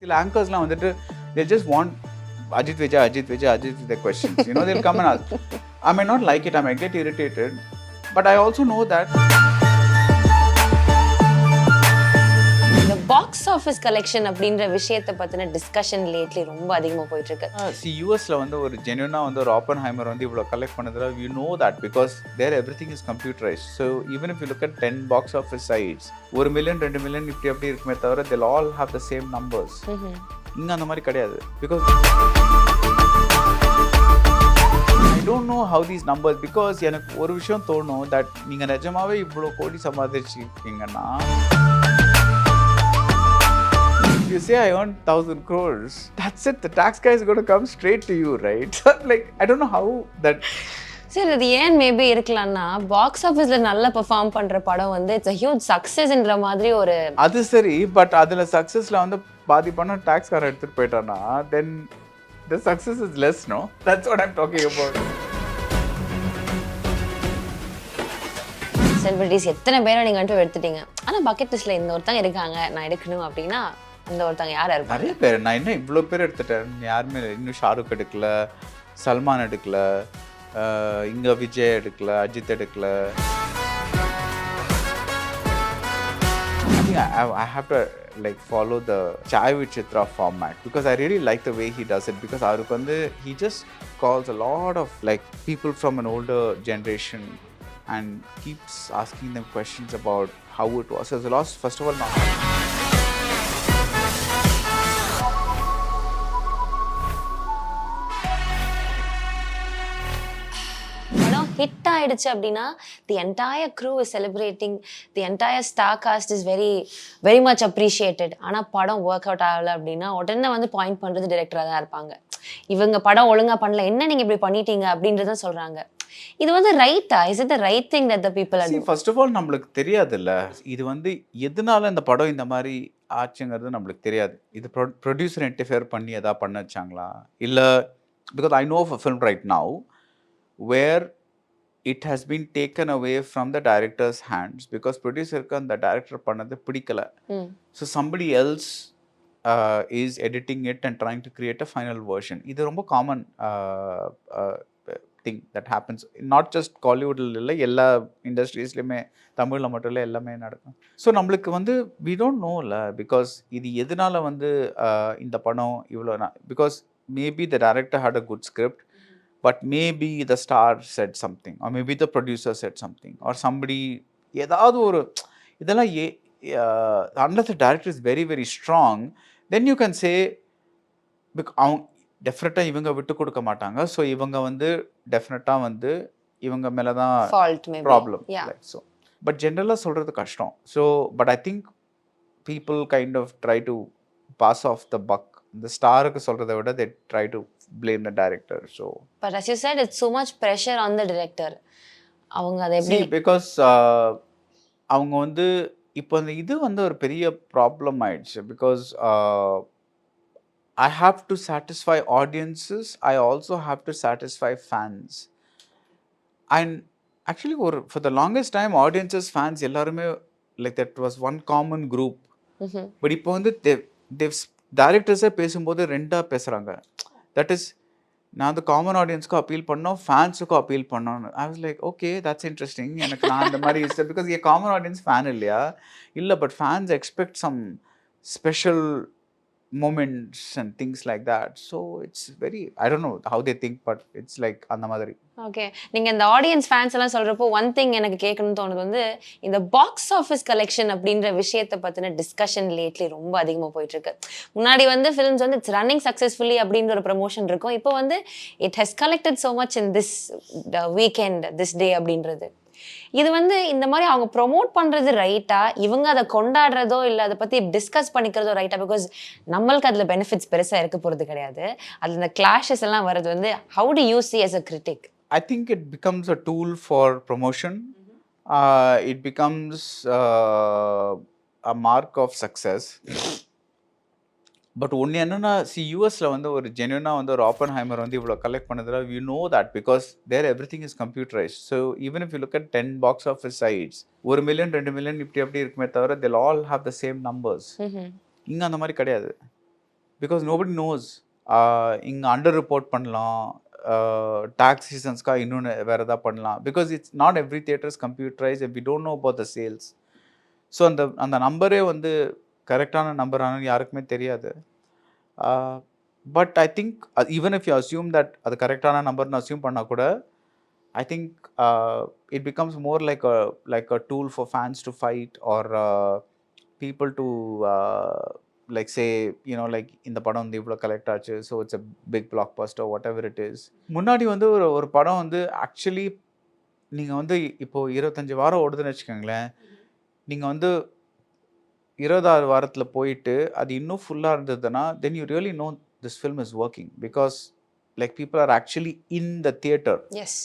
The anchors now they just want Ajith Vijay the questions. You know, they'll come and ask. I may not like it, I might get irritated, but I also know that the box office collection அப்படின்ற விஷயத்தை பத்தின discussion lately ரொம்ப அதிகமா போயிட்டு இருக்கு. See, USல ஒரு genuine ஒரு Oppenheimer இவ்வளவு கலெக்ட் பண்ணதுல we know that because there everything is computerized. So even if you look at 10 box office sites, 1 million 2 million இப்படி அப்படி இருக்குமே தவிர they'll all have the same numbers. இங்க அந்த மாதிரி கிடையாது. Because I don't know how these numbers, because எனக்கு ஒரு விஷயம் தோணும் that நீங்க நிஜமாவே இவ்வளவு கோடி சம்பாதிச்சிருக்கீங்கன்னா, you say I earned 1,000 crores, that's it, the tax guy is going to come straight to you, right? Like, I don't know how that. சரி, அது ஏன் மேபி இருக்கலாம்னா பாக்ஸ் ஆஃபீஸ்ல நல்லா பெர்ஃபார்ம் பண்ற படம் இட்ஸ் a huge successன்ற மாதிரி ஒரு அது சரி, பட் அதுல சக்சஸ்ல பாதி பணம் டாக்ஸ் கார எடுத்துட்டு போயிட்டானா then the success is less, no? That's what I'm talking about. Celebrities எத்தனை பேரை நீங்க எடுத்துட்டீங்க, ஆனா பக்கெட் லிஸ்ட்ல இந்த ஒருத்தங்க இருக்காங்க நான் எடுக்கணும் அப்படின்னா அந்த ஒருத்தங்க யாரா இருப்பாங்க? நிறைய பேர். நான் என்ன இவ்வளோ பேர் எடுத்துட்டேன், யாருமே இன்னும் ஷாருக் எடுக்கல, சல்மான் எடுக்கல, இங்க விஜய் எடுக்கல, அஜித் எடுக்கல. I have to like follow the Chai with Chitra format because I really like the way he does it, because he just calls a lot of like people from an older generation and keeps asking them questions about how it was. There's a lot, first of all, now hit ஆயிடுச்சு அப்படின்னா the entire crew is celebrating, the entire star cast is very very much appreciated. ஆனா படம் work out ஆகல அப்படின்னா உடனே point பண்றது டைரக்டரா தான் இருப்பாங்க. இவங்க படம் ஒழுங்கா பண்ணல, என்ன நீங்க இப்படி பண்ணிட்டீங்க அப்படின்றத சொல்றாங்க. இது ரைட்டா? Is it the right thing that the people are? First of all நம்மளுக்கு தெரியாதுல்ல, இது எதனால இந்த படம் இந்த மாதிரி ஆச்சுங்கிறது நம்மளுக்கு தெரியாது. இது ப்ரொடியூசர் இன்டர்ஃபியர் பண்ணி ஏதாவது பண்ண வச்சாங்களா இல்ல? because I know of a film right now where it has been taken away from the director's hands because producer ku and the director pannadhu pidikala. So somebody else is editing it and trying to create a final version. Idu romba common thing that happens, not just Collywood illa ella industries lime, Tamil la mattum illa ellame nadakum. So nammalukku we don't know la, because idu edunala inda padam ivlo, because maybe the director had a good script, but maybe the star said something, or maybe the producer said something, or somebody edavadhu oru idella unless the director is very very strong, then you can say definitely ivanga vittu kodukka maatanga, so ivanga definitely ivanga mela da fault maybe problem, yeah, like so. But generally solradhu kashtam. So but I think people kind of try to pass off the buck, the star ku solradha vida they try to blame the director. So but as you said, it's so much pressure on the director. avanga ade eppadi? See, because avanga ipo idu ஒரு பெரிய problem ஆயிடுச்சு. because I have to satisfy audiences, I also have to satisfy fans. And actually for the longest time audiences, fans ellarume like that was one common group. but ipo they've directors பேசும்போது ரெண்டா பேசுறாங்க. that is, நான் அந்த common ஆடியன்ஸ்க்கு appeal பண்ணோம், ஃபேன்ஸுக்கும் appeal பண்ணோம். I was like okay, that's interesting. எனக்கு நான் அந்த மாதிரி பிகாஸ் காமன் ஆடியன்ஸ் ஃபேன் இல்லையா? இல்லை, but fans expect some special moments and things like that. So it's very, I don't know how they think, but it's like அந்த மாதிரி. Okay, நீங்க இந்த ஆடியன்ஸ் ஃபேன்ஸ் எல்லாம் சொல்றப்போ ஒன் திங் எனக்கு கேட்கணும்னு தோணுது இந்த பாக்ஸ் ஆஃபீஸ் கலெக்ஷன் அப்படின்ற விஷயத்தை பத்தின டிஸ்கஷன் லேட்லி ரொம்ப அதிகமா போயிட்டு இருக்கு. முன்னாடி ஃபிலிம்ஸ் இட்ஸ் ரன்னிங் சக்சஸ்ஃபுல்லி அப்படின்ற ஒரு ப்ரமோஷன் இருக்கும். இப்போ it has collected so much in this weekend, this day அப்படின்றது. இது இந்த மாதிரி அவங்க ப்ரொமோட் பண்றது ரைட்டா, இவங்க அதை கொண்டாடுறதோ இல்லை அதை பத்தி டிஸ்கஸ் பண்ணிக்கிறதோ ரைட்டா? பிகாஸ் நம்மளுக்கு அதுல பெனிஃபிட்ஸ் பெருசா இருக்க போறது கிடையாது. அதுல இந்த கிளாஷஸ் எல்லாம் வருது how do you see as a critic? I think it becomes a tool for promotion. It becomes a mark of success. But ஒன்று என்னன்னா, யூஎஸ்ல ஒரு ஜென்யூனா ஒரு Oppenheimer இவ்வளோ கலெக்ட் பண்ணதுல we know that because there everything is computerized. So even if you look at 10 box office sites, 1 million 2 million இப்படி அப்படி இருக்குமே தவிர they'll all have the same numbers. இங்க அந்த மாதிரி கிடையாது. because nobody knows. இங்கே அண்டர் ரிப்போர்ட் பண்ணலாம், டேக்ஸ் சீசன்ஸ்க்காக இன்னொன்று வேறு எதாவது பண்ணலாம், because it's not every theaters computerise, we don't know about the sales. So அந்த நம்பரே வந்து கரெக்டான நம்பரானு யாருக்குமே தெரியாது. But I think even if you assume that அது கரெக்டான நம்பர்னு அஸ்யூம் பண்ணால் கூட, I think it becomes more like a tool for fans to fight, or people to like say, you know, like இந்த படம் வந்து இவ்வளோ கலெக்ட் ஆச்சு, so it's a big blockbuster, whatever it is. முன்னாடி வந்து ஒரு படம் வந்து ஆக்சுவலி நீங்கள் வந்து இப்போது 25 வாரம் ஓடுதுன்னு வச்சுக்கோங்களேன், நீங்கள் வந்து 26 வாரத்தில் போயிட்டு அது இன்னும் ஃபுல்லாக இருந்ததுன்னா, then you really know this film is working, because like people are actually in the theater. Yes.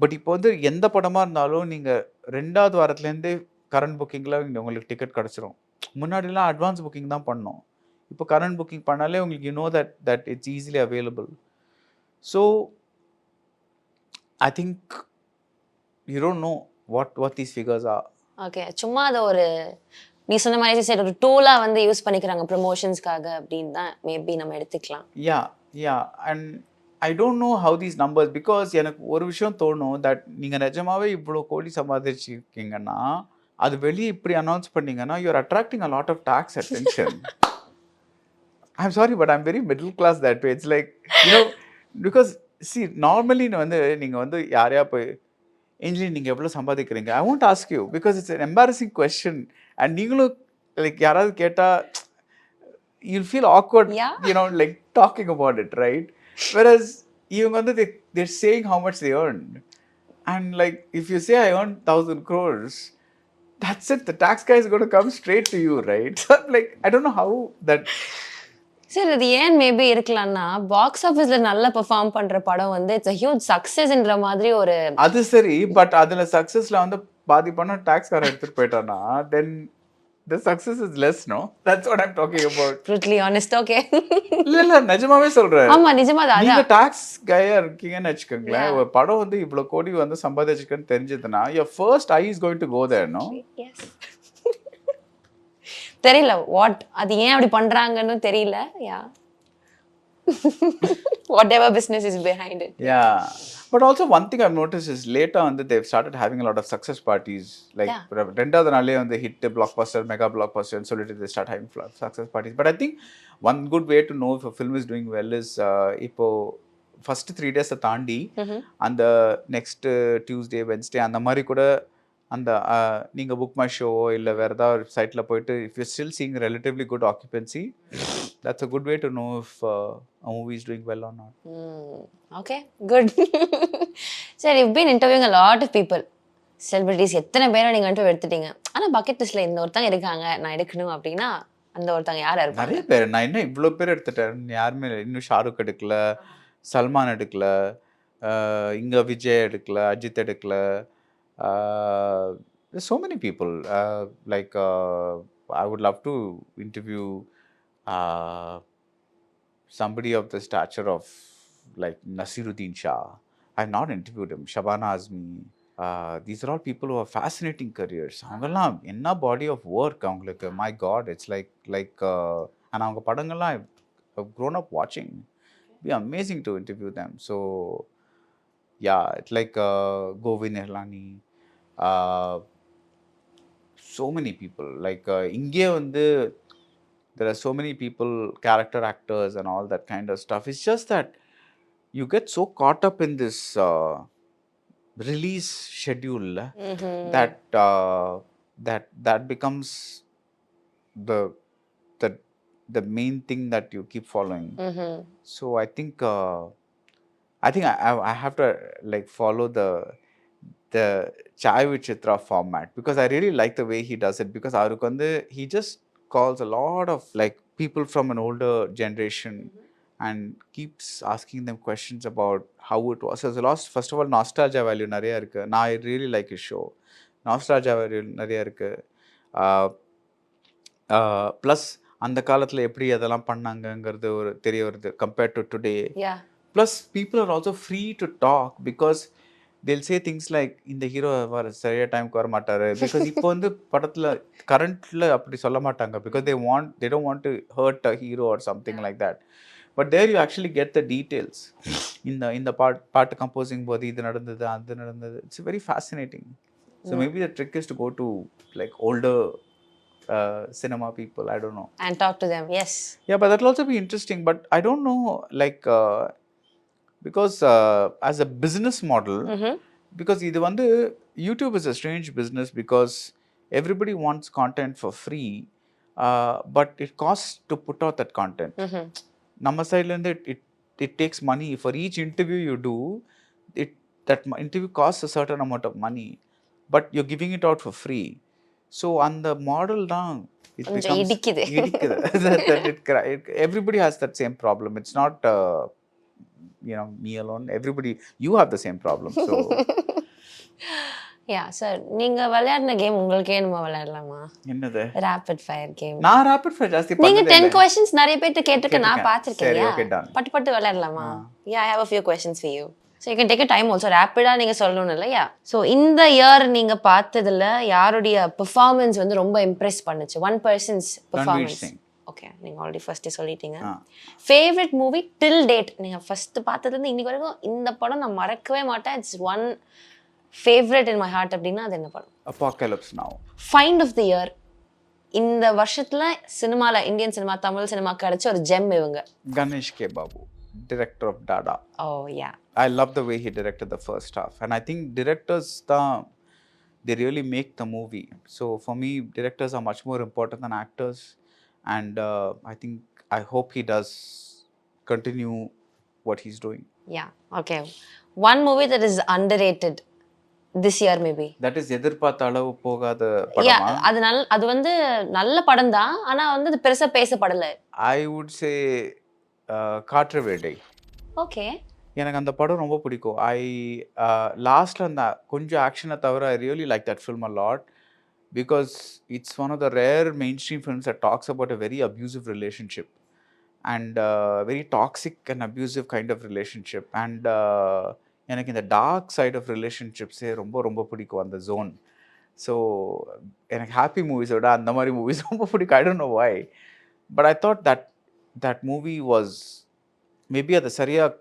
But இப்போ வந்து எந்த படமாக இருந்தாலும் நீங்கள் 2வது வாரத்துலேருந்தே கரண்ட் புக்கிங்கில் உங்களுக்கு டிக்கெட் கிடச்சிரும். முன்னாடிலாம் அட்வான்ஸ் புக்கிங் தான் பண்ணோம். இப்போ கரண்ட் புக்கிங் பண்ணாலே உங்களுக்கு you know that it's easily available. So I think you don't know what these figures are. Okay, சும்மா அதை ஒரு நீ சொன்ன மாதிரி சரி ஒரு டூலாக வந்து யூஸ் பண்ணிக்கிறாங்க ப்ரமோஷன்ஸ்க்காக அப்படின்னு தான் மேபி நம்ம எடுத்துக்கலாம். Yeah and I don't know how these numbers, because எனக்கு ஒரு விஷயம் தோணும், தட் நீங்கள் நிஜமாவே இவ்வளோ கோடி சம்பாதிச்சிருக்கீங்கன்னா அது வெளியே இப்படி அனௌன்ஸ் பண்ணீங்கன்னா you are attracting a lot of talks attention. I'm sorry but I'm very middle class that way. It's like you know, because see normally வந்து நீங்கள் வந்து யாரையா போய் இன்ஜினியர் நீங்கள் எவ்வளோ சம்பாதிக்கிறீங்க, I want ask you, because it's an embarrassing question. And நீங்களும் like யாராவது கேட்டால் you'll feel awkward, you know, like talking about it, right? Whereas இவங்க வந்து they're saying how much they earned, and like if you say I earned 1,000 crores, that's it, the tax guy is going to come straight to you, right? So like I don't know how that. சரி, அது ஏன் maybe இருக்கலாம்னா box ஆஃபீஸ்ல நல்லா perform பண்ற படம் வந்து it's a huge successன்ற மாதிரி ஒரு அது சரி, பட் அதுல சக்சஸ்ல வந்து பாதி பணம் டாக்ஸ் கார எடுத்துட்டு போயிட்டானா then the success is less, no? That's what I'm talking about. brutally honest. Okay. இல்ல நிஜமாவே சொல்றேன். ஆமா நிஜமா தான். நீங்க டாக்ஸ் கையா இருக்கீங்கன்னு வெச்சுக்கங்களேன், ஒரு படம் வந்து இவ்ளோ கோடி வந்து சம்பாதிச்சிருக்குன்னு தெரிஞ்சதுன்னா your first eye is going to go there, no? Yes. தெரியல வாட் அது ஏன் அப்படி பண்றாங்கன்னு தெரியல. யா whatever business is behind it. Yeah. But also one thing I've noticed is later on that they've started having a lot of success parties. Like ரெண்டாவது நாளே வந்து hit blockbuster, mega blockbuster and so they start having success parties. But I think one good way to know if a film is doing well is இப்போ first 3 days தாண்டி அந்த next Tuesday, Wednesday அந்த மாதிரி கூட அந்த நீங்க book my ஷோவோ இல்லை வேறு ஏதாவது சைட்டில் போயிட்டு if you still seeing relatively good occupancy, that's a good way to know if a movie is doing well or not. Okay, good. சரி, you've been interviewing a lot of people, celebrities. எத்தனை பேரை நீங்கள் interview எடுத்துட்டீங்க. ஆனால் bucket லிஸ்ட்டில் இந்த ஒருத்தங்க இருக்காங்க நான் எடுக்கணும் அப்படின்னா அந்த ஒருத்தங்க யாராக இருப்பாங்க? நிறைய பேர். நான் இன்னும் இவ்வளோ பேர் எடுத்துட்டேன், யாருமே இன்னும் ஷாருக் எடுக்கல, சல்மான் எடுக்கல, இங்கே விஜய் எடுக்கல, அஜித் எடுக்கல. There's so many people. Like I would love to interview somebody of the stature of like Nasiruddin Shah. I've not interviewed him. Shabana Azmi. These are all people who have fascinating careers. அவங்கெல்லாம் என்ன body of work அவங்களுக்கு. My God, it's like and அவங்க படங்கள்லாம் I've grown up watching. It'd be amazing to interview them. So yeah, it's like Govin Ehlani. So many people like inge vandu there are so many people, character actors and all that kind of stuff. It's just that you get so caught up in this release schedule that becomes the main thing that you keep following. So I think I have to like follow the Chai with Chitra format, because I really like the way he does it, because he just calls a lot of like people from an older generation and keeps asking them questions about how it was. So first of all, nostalgia value nariya irukku. I really like his show. Nostalgia value nariya irukku. Plus அந்த காலத்துல எப்படி அதெல்லாம் பண்ணாங்கங்கிறது ஒரு தெரிய வருது compared to today. Yeah. Plus people are also free to talk, because they'll say things like இந்த hero வர சரியா டைம்க்கு வர மாட்டாரு பிகாஸ் இப்போ வந்து படத்துல கரண்ட்ல அப்படி சொல்ல மாட்டாங்க because they don't want to hurt a hero or something like that. But there you actually get the details. இந்த பாட்டு கம்போசிங் போது இது நடந்தது அது நடந்தது. It's very fascinating. So maybe the trick is to go to like older cinema people, I don't know. And talk to them, yes. Yeah, but that will also be interesting. But I don't know, like, because as a business model, because இது வந்து YouTube is a strange business because everybody wants content for free, but it costs to put out that content. நம்ம சைட்ல இருந்து it takes money for each interview you do. That interview costs a certain amount of money, but you're giving it out for free. So அந்த model தான் it becomes இடிக்குது. Everybody has that same problem. It's not me alone. Everybody, you have the same problem. So yeah, sir, நீங்க விளையாடின game உங்களுக்கே நம்ம விளையாடலாமா? என்னது? Rapid fire game. நான் ரேபிட் ஃபயர் ஜாஸ்தி பண்ணல. நீங்க 10 questions நிறைய பேர்ட்ட கேட்டிருக்க நான் பாத்திருக்கேன். சரி, okay, done. பட்டு விளையாடலாமா? Yeah, I have a few questions for you. So you can take a time also. ரேபிடா நீங்க சொல்லணும் இல்லையா? So இந்த இயர் நீங்க பார்த்ததுல யாருடைய பெர்ஃபார்மன்ஸ் வந்து ரொம்ப இம்ப்ரெஸ் பண்ணுச்சு? One person's performance. ஓகே, நீங்க ஆல்ரெடி ஃபர்ஸ்ட் சொல்லிட்டீங்க. ஃபேவரட் மூவி டில் டேட் நீங்க ஃபர்ஸ்ட் பார்த்ததுல இருந்து இன்னைக்கு வரைக்கும் இந்த படம் நான் மறக்கவே மாட்டேன். It's one favourite in my heart அப்படின்னா அது என்ன படம்? Apocalypse Now. Find of the year இந்த வருஷத்துல சினிமால இந்தியன் சினிமா தமிழ் சினிமா கிடைச்ச ஒரு ஜெம் இவங்க. Ganesh K. Babu, director of Dada. Oh yeah. I love the way he directed the first half, and I think directors they really make the movie. So for me, directors are much more important than actors, and I hope he does continue what he's doing. Yeah. Okay. One movie that is underrated this year maybe. That is எதிர்பார்த்த அளவு போகாத படமா? Yeah, அது வந்து நல்ல படம் தான், ஆனா வந்து அது பெருசா பேசப்படல. I would say காற்று வேட்டை. Okay. எனக்கு அந்த படம் ரொம்ப பிடிக்கும். லாஸ்ட்ல அந்த கொஞ்சம் ஆக்ஷனை தவிர I really like that film a lot because it's one of the rare mainstream films that talks about a very abusive relationship and very toxic and abusive kind of relationship, and எனக்கு இந்த dark side of ரிலேஷன்ஷிப்ஸே ரொம்ப ரொம்ப பிடிக்கும் அந்த zone. So எனக்கு happy மூவிஸோட அந்த மாதிரி movies ரொம்ப பிடிக்கும். I don't know why, but I thought that movie was maybe அது சரியாக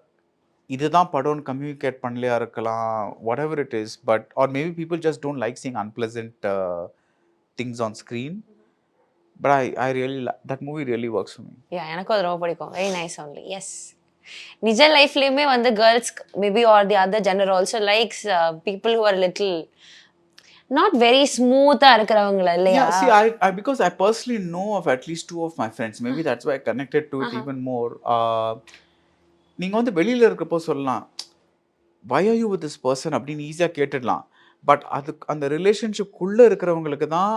இதுதான் படம்னு கம்யூனிகேட் பண்ணலையா இருக்கலாம், whatever it is, but or maybe people just don't like seeing unpleasant things on screen, but I really that movie really works for me. Yeah, எனக்கு அது ரொம்ப பிடிக்கும். Very nice only. Yes. நிஜ லைஃப்லயுமே வந்து girls maybe or the other gender also likes people who are little not very smooth இருக்கிறவங்கள இல்லையா? Yeah, see, I because I personally know of at least 2 of my friends, maybe that's why I connected to it even more. நீங்க வந்து வெளியில இருக்கப்போ சொல்லலாம் why are you with this person அப்படின்னு ஈஸியா கேட்டுடலாம், பட் அந்த ரிலேஷன்ஷிப் குள்ள இருக்கிறவங்களுக்கு தான்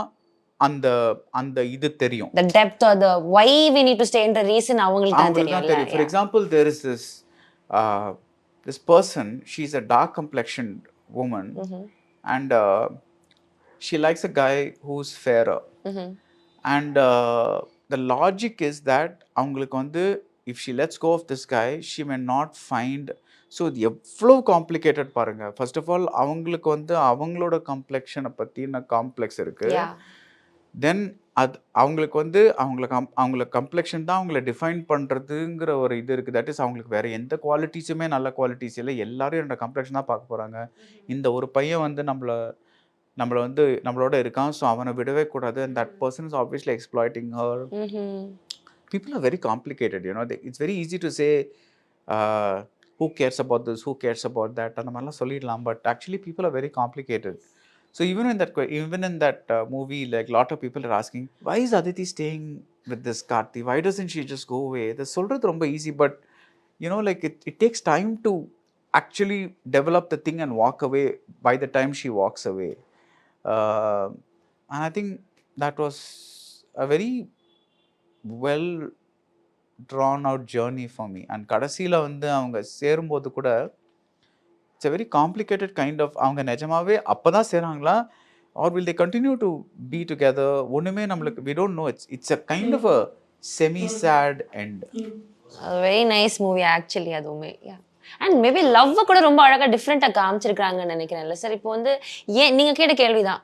அந்த இது தெரியும். The depth or the why we need to stay in the reason அவங்களுக்கு தான் தெரியும். For example, there is this person, she's a dark complexioned woman, and she likes a guy who's fairer, and the logic is that அவங்களுக்கு வந்து if she lets go of this guy she may not find, so இது எவ்வளோ complicated பாருங்க. First of all அவங்களுக்கு வந்து அவங்களோட கம்ப்ளெக்ஷனை பற்றின complex இருக்கு. தென் அது அவங்களுக்கு வந்து அவங்கள கம்ப்ளெக்ஷன் தான் அவங்கள டிஃபைன் பண்ணுறதுங்கிற ஒரு இது இருக்குது. தட் இஸ் அவங்களுக்கு வேறு எந்த குவாலிட்டிஸுமே நல்ல குவாலிட்டிஸ் இல்லை, எல்லாரும் என்னோட கம்ப்ளெக்ஷன் தான் பார்க்க போகிறாங்க. இந்த ஒரு பையன் வந்து நம்மளை வந்து நம்மளோட இருக்கான், ஸோ அவனை விடவே கூடாது, and that person is obviously exploiting her. People are very complicated, it's very easy to say who cares about this, who cares about that, and amala solidlam, but actually people are very complicated. So even in that movie, like a lot of people are asking, why is Aditi staying with this Karthi, why doesn't she just go away? The solradhu romba easy, but like it takes time to actually develop the thing and walk away by the time she walks away. And I think that was a very well drawn out journey for me, and கடைசியில் வந்து அவங்க சேரும்போது கூட it's a very complicated kind of, அவங்க நிஜமாவே அப்போ தான் சேராங்களா or will they continue to be together, ஒன்றுமே நம்மளுக்கு we don't know. It's a kind of a semi sad end. A very nice movie actually அதுவுமே. Yeah. அண்ட் மேபி லவ் கூட ரொம்ப அழகா டிஃப்ரெண்டா காமிச்சிருக்காங்கன்னு நினைக்கிறேன்ல சார். இப்போ வந்து ஏன் நீங்க கேட்ட கேள்விதான்,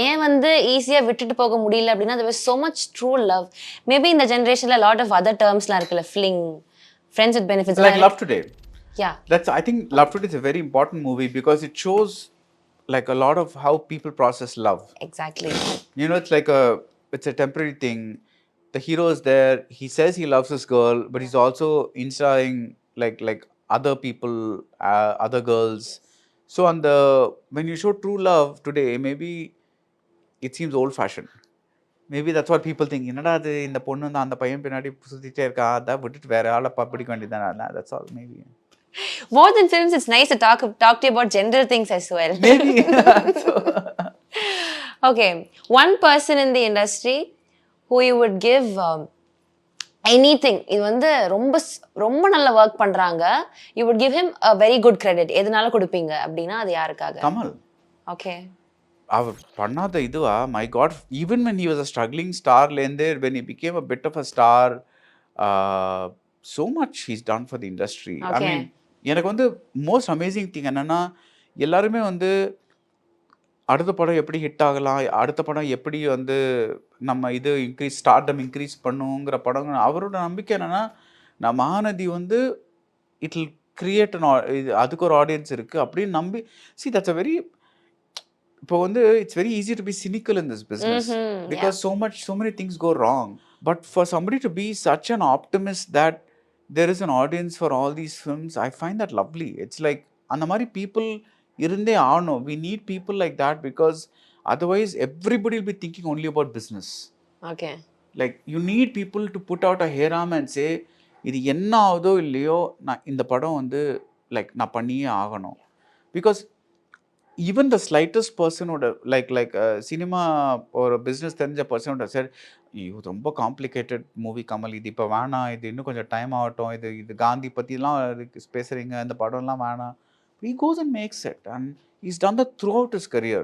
ஏன் வந்து ஈஸியா விட்டுட்டு போக முடியல அப்படின்னா there was so much true love. Maybe இந்த ஜெனரேஷன்ல lot of other termsலாம் இருக்குல்ல, fling, friends with benefits, like Love Today. Yeah, I think Love Today is a very important movie because it shows like a lot of how people process love. exactly. You know, it's a temporary thing. The hero is there, he says he loves this girl, but he's also installing like other people, other girls. So when you show true love today, maybe it seems old fashioned. Maybe that's what people think. என்னடா அது, இந்த பொண்ணு தான் அந்த பையன் பின்னாடி சுத்திட்டே இருக்கா, அத விட்டுட்டு வேற ஆளை பிடிக்க வேண்டியதானே. That's all. Maybe More than films, it's nice to talk to you about gender things as well. Maybe. Okay, one person in the industry who you would give anything, இது வந்து ரொம்ப ரொம்ப நல்ல ஒர்க் பண்றாங்க, you would give him a very good credit, எதனால கொடுப்பீங்க அப்படின்னா அது யாருக்காக? கமல். Okay. அவர் பண்ணாத இதுவா, my God, even when he was a struggling starலேருந்து when he became a bit of a star, so much he's done for the industry. I mean, எனக்கு வந்து மோஸ்ட் அமேசிங் திங் என்னன்னா, எல்லாருமே வந்து அடுத்த படம் எப்படி ஹிட் ஆகலாம், அடுத்த படம் எப்படி வந்து நம்ம இது ஸ்டார்டம் இன்க்ரீஸ் பண்ணுங்கிற படம். அவரோட நம்பிக்கை என்னன்னா, நான் மகாநதி வந்து இட் வில் கிரியேட் அதுக்கு ஒரு ஆடியன்ஸ் இருக்குது அப்படின்னு நம்பி. சி தட்ஸ் அ வெரி, இப்போ வந்து it's very easy to be cynical in this business because so many things go wrong. But for somebody to be such an optimist that there is an audience for all these films, I find that lovely. It's like அந்த மாதிரி people இருந்தே ஆகணும். We need people like that because otherwise everybody will be thinking only about business. Okay. Like you need people to put out a hair arm and say, இது என்ன ஆகுதோ இல்லையோ நான் இந்த படம் வந்து லைக் நான் பண்ணியே ஆகணும். Because even the slightest person would like cinema or a business தெரிஞ்ச person would have said, இது ரொம்ப காம்ப்ளிகேட்டட் மூவி கமல், இது இப்போ வேணாம், இது இன்னும் கொஞ்சம் டைம் ஆகட்டும், இது காந்தி பற்றிலாம் பேசுகிறீங்க, இந்த படம்லாம் வேணாம். He goes and makes it and he's done that throughout his career.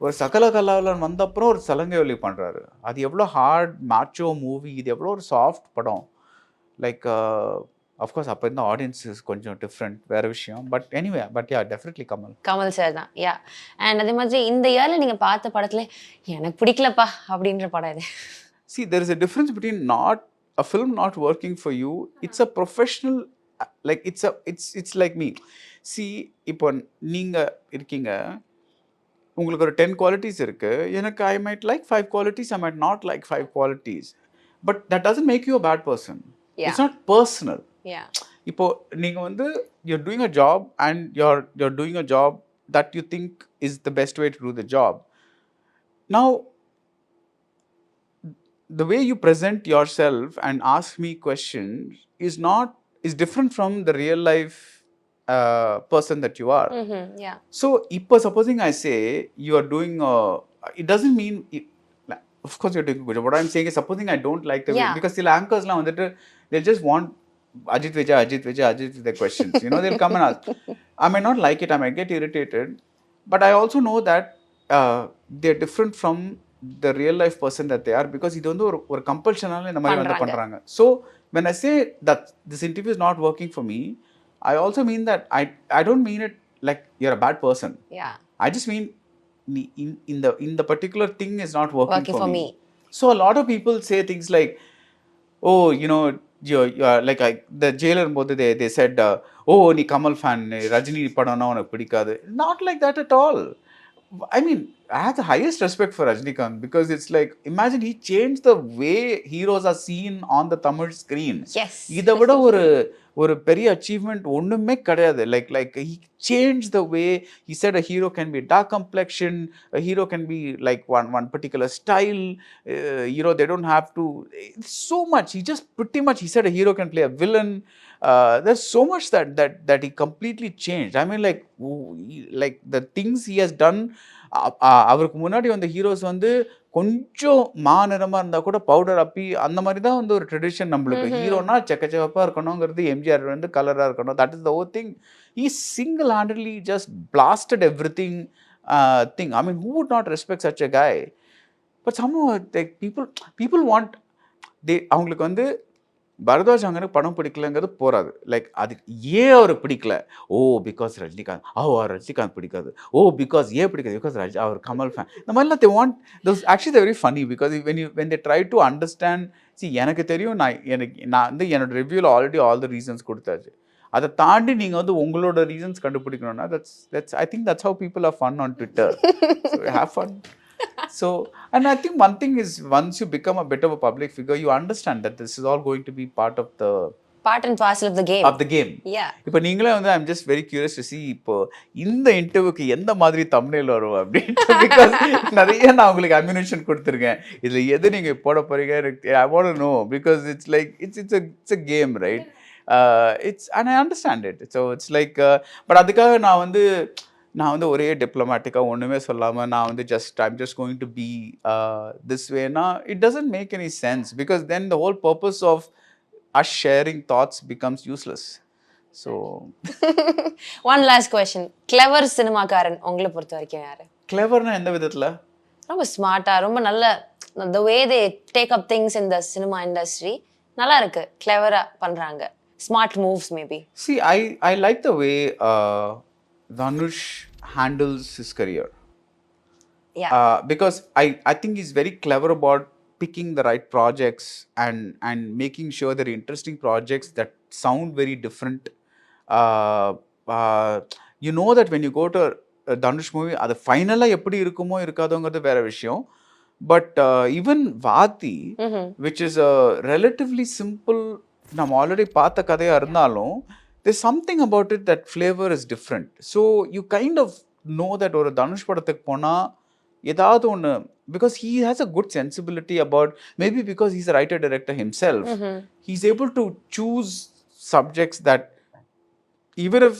ஒரு சகல கலாவலன் வந்த அப்புறம் ஒரு சலங்கை ஒலி பண்ணுறாரு. அது எவ்வளோ ஹார்ட் மேச்சோ மூவி, இது எவ்வளோ ஒரு சாஃப்ட் படம். லைக் அஃப்கோர்ஸ் அப்போ இந்த ஆடியன்ஸ் கொஞ்சம் டிஃப்ரெண்ட், வேறு விஷயம். But anyway, but yeah, definitely Kamal sir தான். யா. அண்ட் அதே மாதிரி இந்த இயரில் நீங்கள் பார்த்த படத்தில் எனக்கு பிடிக்கலப்பா அப்படின்ற படம் இது? See, there is a difference between a film not working for you. It's a professional, like it's like me. See, இப்போ நீங்கள் இருக்கீங்க, உங்களுக்கு ஒரு 10 qualities இருக்கு, எனக்கு I might like 5 qualities, I might not like 5 qualities, but that doesn't make you a bad person. Yeah. It's not personal. Yeah. இப்போ நீங்கள் வந்து you're doing a job and you're doing a job that you think is the best way to do the job. Now the way you present yourself and ask me questions is different from the real life person that you are. Yeah. So இப்போ supposing I say you are doing it doesn't mean of course you're doing good. What I'm saying is, supposing I don't like the way, because the anchors la vandu they'll just want Ajith with their questions, you know, they'll come and ask. I may not like it, I might get irritated, but I also know that they're different from the real life person that they are, because இது வந்து ஒரு கம்பல்ஷனால இந்த மாதிரி வந்து பண்றாங்க. So when I say that this interview is not working for me, I also mean that I don't mean it like you're a bad person. Yeah. I just mean in the particular thing is not working for me. So a lot of people say things like, oh, you know, you're like the jailer both they said, oh, நீ Kamal fan, Rajini படம்னா உனக்கு பிடிக்காது. Not like that at all. I mean, I have the highest respect for Rajinikanth, because it's like, imagine he changed the way heroes are seen on the Tamil screen. Yes. இதை விட ஒரு பெரிய achievement ஒன்றுமே கிடையாது. like he changed the way he said a hero can be dark complexion, a hero can be like one particular style, you know, they don't have to, so much. He just pretty much, he said a hero can play a villain. There's so much that he completely changed. I mean, like the things he has done. அவருக்கு முன்னாடி வந்த heroes வந்து கொஞ்சம் மாநிறமாக இருந்தால் கூட powder அப்பி அந்த மாதிரி தான் வந்து ஒரு ட்ரெடிஷன் நம்மளுக்கு. ஹீரோனா செக்கச்சவப்பாக இருக்கணுங்கிறது, எம்ஜிஆர் வந்து கலராக இருக்கணும், that is the whole thing. He single-handedly just blasted everything thing. I mean, who would not respect such a guy? But somehow like people want, அவங்களுக்கு வந்து பரத்வாஜ் ரங்கனுக்கு படம் பிடிக்கலங்கிறது போறாது. லைக் அதுக்கு ஏன் அவருக்கு பிடிக்கல? ஓ பிகாஸ் ரஜினிகாந்த். ரஜினிகாந்த் பிடிக்காது. ஓ பிகாஸ் ஏன் பிடிக்காது? பிகாஸ் அவர் கமல் ஃபேன். இந்த மாதிரிலாம் they want those actually very funny because when they try to understand. எனக்கு தெரியும், நான் வந்து என்னோட ரிவ்யூவில் ஆல்ரெடி ஆல் த ரீசன்ஸ் கொடுத்தாச்சு. அதை தாண்டி நீங்கள் வந்து உங்களோட ரீசன்ஸ் கண்டுபிடிக்கணும்னா that's I think that's how people are fun on Twitter. So have fun. So, and I think one thing is, once you become a bit of a public figure, you understand that this is all going to be part and parcel of the game. Yeah. இப்போ நீங்களே வந்து I'm just very curious to see இப்போ இந்த இன்டர்வியூக்கு எந்த மாதிரி thumbnail வரும் அப்படின்ட்டு. பிகாஸ் நிறைய நான் உங்களுக்கு அம்யூனிஷன் கொடுத்துருக்கேன். இதில் எது நீங்கள் போட போறீங்க I want to know because it's like it's a game, right? And I understand it. So it's like but அதுக்காக நான் வந்து ஒரே டிப்ளமேட்டிக்காக ஒன்றுமே சொல்லாமல் நான் வந்து I'm just going to be this way-னா it doesn't make any sense because then the whole purpose of us sharing thoughts becomes useless. So one last question. Clever சினிமாக்காரன் உங்களை பொறுத்த வரைக்கும் யாரு? கிளவர்னா எந்த விதத்தில்? ரொம்ப ஸ்மார்ட்டா, ரொம்ப நல்ல the way they take up things in the cinema industry நல்லா இருக்கு, கிளவரா பண்றாங்க, smart moves maybe. See, I like the way Dhanush handles his career. Yeah. Because I think he's very clever about picking the right projects and making sure they're interesting projects that sound very different. You know that when you go to a Dhanush movie, அது ஃபைனலாக எப்படி இருக்குமோ இருக்காதோங்கிறது வேற விஷயம். But even Vati, which is a relatively simple, நம்ம already பார்த்த கதையாக இருந்தாலும் there's something about it that flavor is different. So you kind of know that ஒரு தனுஷ் படத்துக்கு போனால் ஏதாவது ஒன்று, because he has a good sensibility about, maybe because he's a writer director himself, he's able to choose subjects that even if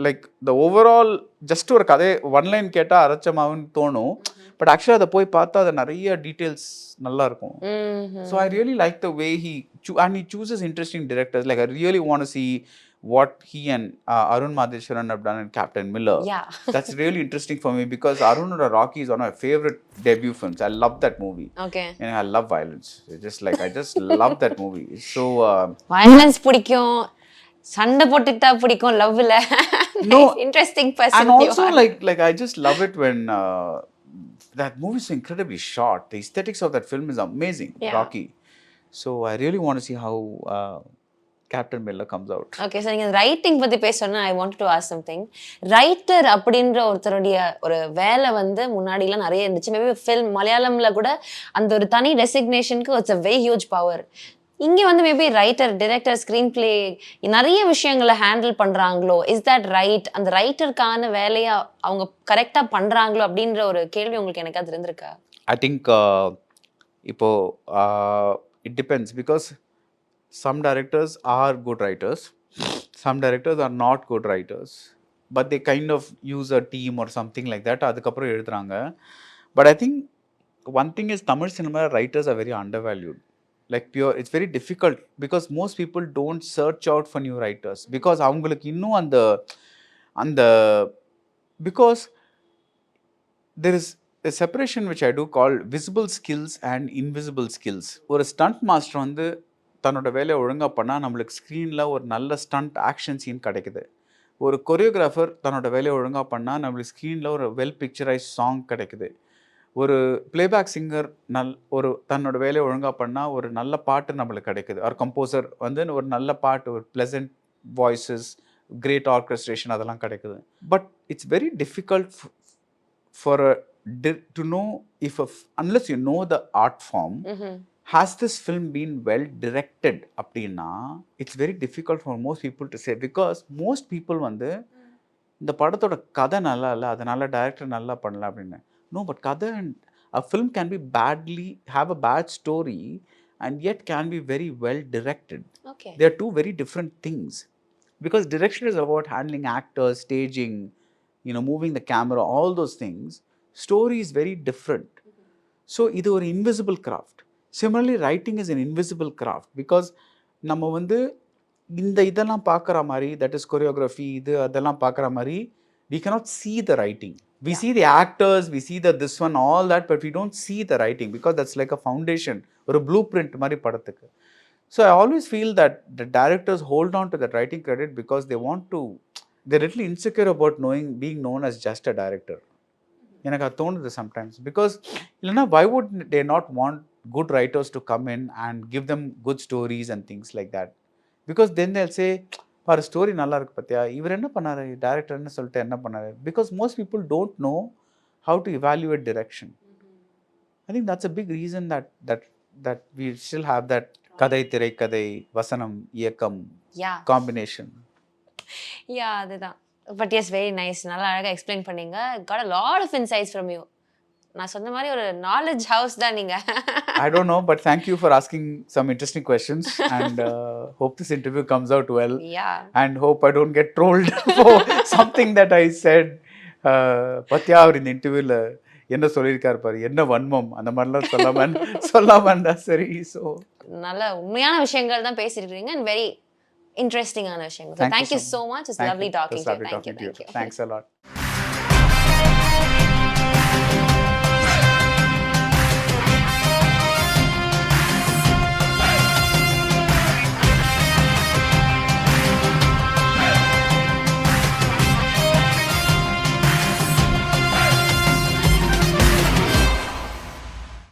like the overall just ஒரு கதை one line கேட்டால் அரைச்சமாவுன்னு தோணும், but ஆக்சுவலாக அதை போய் பார்த்தா அது நிறைய டீட்டெயில்ஸ் நல்லா இருக்கும். So I really like the way he chooses interesting directors. Like I really want to see what he and Arun Madheswaran have done in Captain Miller. Yeah. That's really interesting for me because Arun Rocky is one of my favorite debut films. I love that movie. Okay. And I love violence. I just love that movie. So violence பிடிக்கும், சண்டை போட்டுட்டா பிடிக்கும், love இல்ல. No, interesting person. And also like I just love it when that movie is incredibly short. The aesthetics of that film is amazing. Yeah. Rocky. So I really want to see how Captain Miller comes out. Okay, so நீங்க writing பத்தி பேசணும்னா I wanted to ask something. Writer அப்படின்ற ஒருத்தருடைய ஒரு வேலை வந்து முன்னாடிலாம் நிறைய இருந்துச்சு. மேபி ஃபில்ம் மலையாளம்ல கூட அந்த ஒரு தனி டெசிக்னேஷனுக்கு it's a very huge power. இங்கே வந்து maybe writer, director, screenplay நிறைய விஷயங்களை ஹேண்டில் பண்ணுறாங்களோ, இஸ் தட் ரைட்? அந்த ரைட்டருக்கான வேலையை அவங்க கரெக்டாக பண்ணுறாங்களோ அப்படின்ற ஒரு கேள்வி உங்களுக்கு எனக்கு அது இருந்திருக்கா? ஐ திங்க் இப்போ it depends because some directors are good writers, some directors are not good writers, but they kind of use a team or something like that, adukapra எழுதுறாங்க. But I think one thing is Tamil cinema writers are very undervalued. Like pure, it's very difficult because most people don't search out for new writers because avungalukku innum and because there is a separation which I do call visible skills and invisible skills. ஒரு stunt master வந்து தன்னோட வேலையை ஒழுங்காக பண்ணால் நம்மளுக்கு ஸ்க்ரீனில் ஒரு நல்ல ஸ்டண்ட் ஆக்ஷன் சீன் கிடைக்குது. ஒரு கொரியோகிராஃபர் தன்னோட வேலையை ஒழுங்காக பண்ணால் நம்மளுக்கு ஸ்க்ரீனில் ஒரு வெல் பிக்சரைஸ் சாங் கிடைக்குது. ஒரு பிளேபேக் சிங்கர் தன்னோட வேலையை ஒழுங்காக பண்ணால் ஒரு நல்ல பாட்டு நம்மளுக்கு கிடைக்குது. ஒரு கம்போசர் வந்து ஒரு நல்ல பாட்டு, ஒரு ப்ளசன்ட் வாய்ஸஸ், கிரேட் ஆர்கெஸ்ட்ரேஷன் அதெல்லாம் கிடைக்குது. But it's very difficult for to know if unless you know the art form, has this film been well directed அப்படின்னா it's very difficult for most people to say because most people வந்து இந்த படத்தோட கதை நல்லா இல்லை அதனால director நல்லா பண்ணல அப்படின்னு. No, but கதை and a film can be have a bad story and yet can be very well directed. Okay. They are two very different things because direction is about handling actors, staging, moving the camera, all those things. Story is very different. So இது ஒரு invisible craft. Similarly, writing is an invisible craft because நம்ம வந்து இதெல்லாம் பார்க்குற மாதிரி, that is choreography, அதெல்லாம் பார்க்குற மாதிரி we cannot see the writing. We see the actors, we see this one, all that, but we don't see the writing because that's like a foundation, ஒரு blueprint மாதிரி படத்துக்கு. So I always feel that the directors hold on to that writing credit because they're little insecure about being known as just a director. எனக்கு அது தோணுது sometimes. Because இல்லைன்னா why would they not want good writers to come in and give them good stories and things like that? Because then they'll say, பாரு story நல்லா இருக்கு பார்த்தியா, இவர் என்ன பண்ணாரு, டேரக்டர்னு சொல்லிட்டு என்ன பண்ணாரு. Because most people don't know how to evaluate direction. I think that's a big reason that we still have that கதை திரைக்கதை வசனம் இயக்கம் combination. Yeah, அதுதான். But yes very nice. நல்லா அழகாக எக்ஸ்பிளைன் பண்ணீங்க. Got a lot of insights from you. நான் சொன்ன மாதிரி ஒரு நாலேஜ் ஹவுஸ் தான் நீங்க. I don't know, but thank you for asking some interesting questions and hope this interview comes out well. Yeah. And hope I don't get trolled for something that I said. பத்தியா அவர் இந்த இன்டர்வியூவில் என்ன சொல்லியிருக்காரு பாரு, என்ன வன்மம், அந்த மாதிரிலாம் சொல்லாமண்டா சரி. ஸோ நல்ல உண்மையான விஷயங்கள் தான் பேசியிருக்கீங்க அண்ட் வெரி interesting விஷயங்கள். So thank you so much. It's lovely talking to you. Thank you. Thanks a lot.